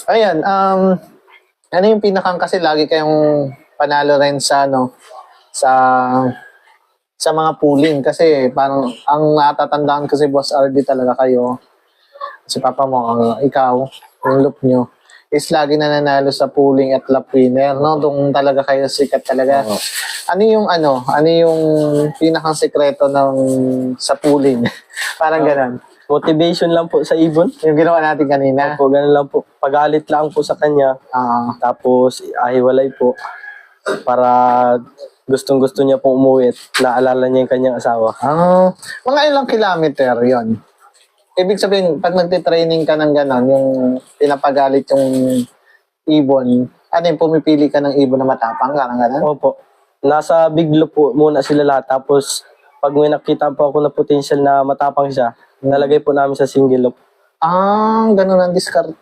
Ayan, ano yung pinakang kasi lagi kayong panalo rin sa ano, sa mga pooling kasi parang ang natatandaan ko si Boss RD talaga kayo, si Papa mo, ikaw, yung loop nyo, is lagi na nanalo sa pooling at lap winner, no? Doon talaga kayo sikat talaga. Oo. Ano yung pinakang sekreto ng sa pooling? Parang ganun. Motivation lang po sa ibon. Yung ginawa natin kanina. Opo, ganun lang po. Pagalit lang po sa kanya. Ah, Tapos, ahiwalay po. Para gustong-gusto niya pong umuwi at naalala niya yung kanyang asawa. mga ilang kilometer yon. Ibig sabihin, pag nagtitraining ka ng gano'n, yung pinapagalit yung ibon, ano yung pumipili ka ng ibon na matapang, parang gano'n? Opo. Nasa biglo po muna sila lahat. Tapos, pag may nakita po ako na potential na matapang siya, nalagay po namin sa single loop. Gano'n ang discard.